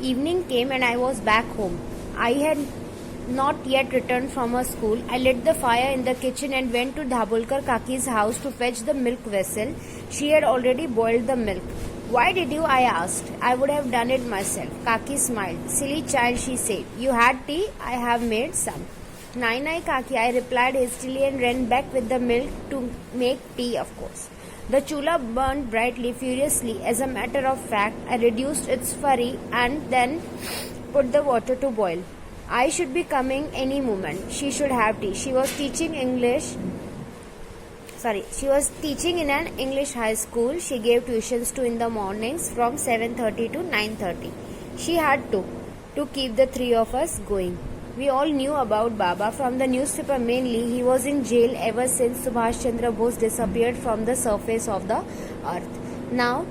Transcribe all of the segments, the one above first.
Evening came and I was back home. I had not yet returned from her school. I lit the fire in the kitchen and went to Dhabulkar Kaki's house to fetch the milk vessel. She had already boiled the milk. Why did you? I asked. I would have done it myself. Kaki smiled. Silly child, she said. You had tea? I have made some. Nai nai Kaki, I replied hastily and ran back with the milk to make tea, of course. The chula burned brightly, furiously. As a matter of fact, I reduced its fury and then put the water to boil. I should be coming any moment. She should have tea. She was teaching in an English high school. She gave tuitions to in the mornings from 7:30 to 9:30. She had to keep the three of us going. We all knew about Baba from the newspaper mainly. He was in jail ever since Subhash Chandra Bose disappeared from the surface of the earth. Now,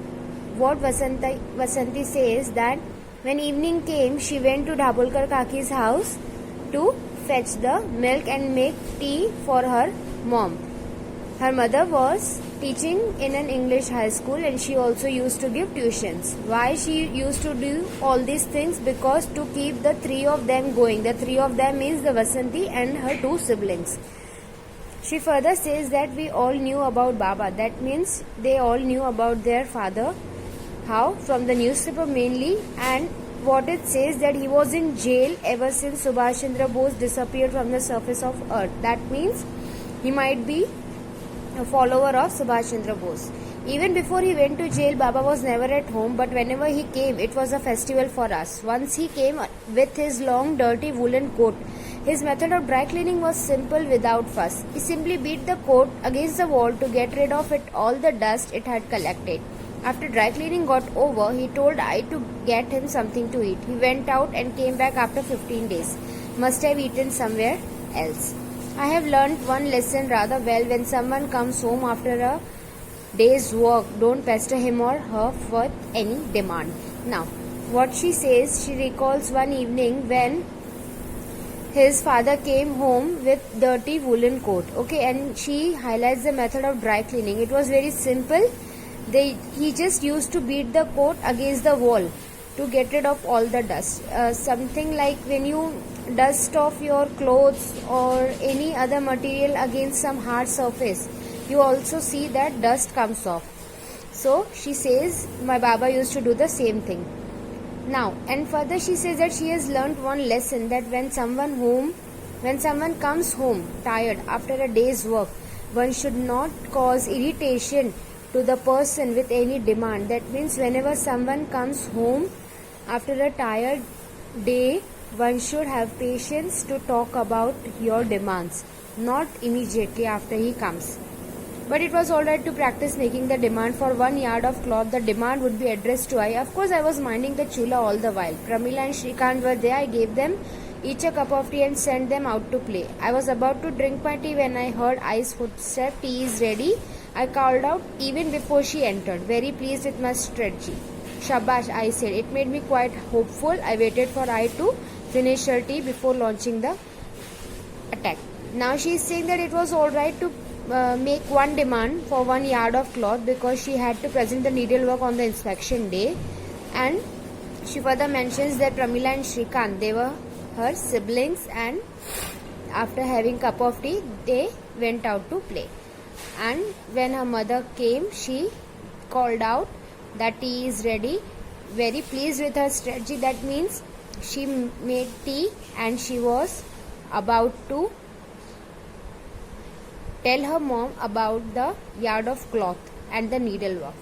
what Vasanti says that when evening came, she went to Dhabulkar Kaki's house to fetch the milk and make tea for her mom. Her mother was teaching in an English high school and she also used to give tuitions. Why she used to do all these things? Because to keep the three of them going. The three of them means the Vasanti and her two siblings. She further says that we all knew about Baba. That means they all knew about their father. How? From the newspaper mainly. And what it says that he was in jail ever since Subhash Chandra Bose disappeared from the surface of earth. That means he might be a follower of Subhash Chandra Bose. Even before he went to jail, Baba was never at home, but whenever he came, it was a festival for us. Once he came with his long, dirty woolen coat. His method of dry cleaning was simple without fuss. He simply beat the coat against the wall to get rid of all the dust it had collected. After dry cleaning got over, he told I to get him something to eat. He went out and came back after 15 days. Must have eaten somewhere else. I have learnt one lesson rather well. When someone comes home after a day's work, don't pester him or her for any demand. Now, what she says, she recalls one evening when his father came home with dirty woolen coat. Okay, and she highlights the method of dry cleaning. It was very simple. He just used to beat the coat against the wall to get rid of all the dust. Something like when you dust off your clothes or any other material against some hard surface, you also see that dust comes off. So she says my Baba used to do the same thing. Now, and further she says that she has learnt one lesson, that when someone comes home tired after a day's work, one should not cause irritation to the person with any demand. That means whenever someone comes home after a tired day, one should have patience to talk about your demands, not immediately after he comes. But it was alright to practice making the demand. For 1 yard of cloth, the demand would be addressed to I. Of course, I was minding the chula all the while. Pramila and Shrikant were there. I gave them each a cup of tea and sent them out to play. I was about to drink my tea when I heard Ai's footstep. Tea is ready, I called out even before she entered, very pleased with my strategy. Shabash, I said. It made me quite hopeful. I waited for I to finish her tea before launching the attack. Now she is saying that it was alright to make one demand for 1 yard of cloth because she had to present the needlework on the inspection day. And she further mentions that Pramila and Shrikant, they were her siblings, and after having cup of tea, they went out to play. And when her mother came, she called out that tea is ready, very pleased with her strategy. That means she made tea and she was about to tell her mom about the yard of cloth and the needlework.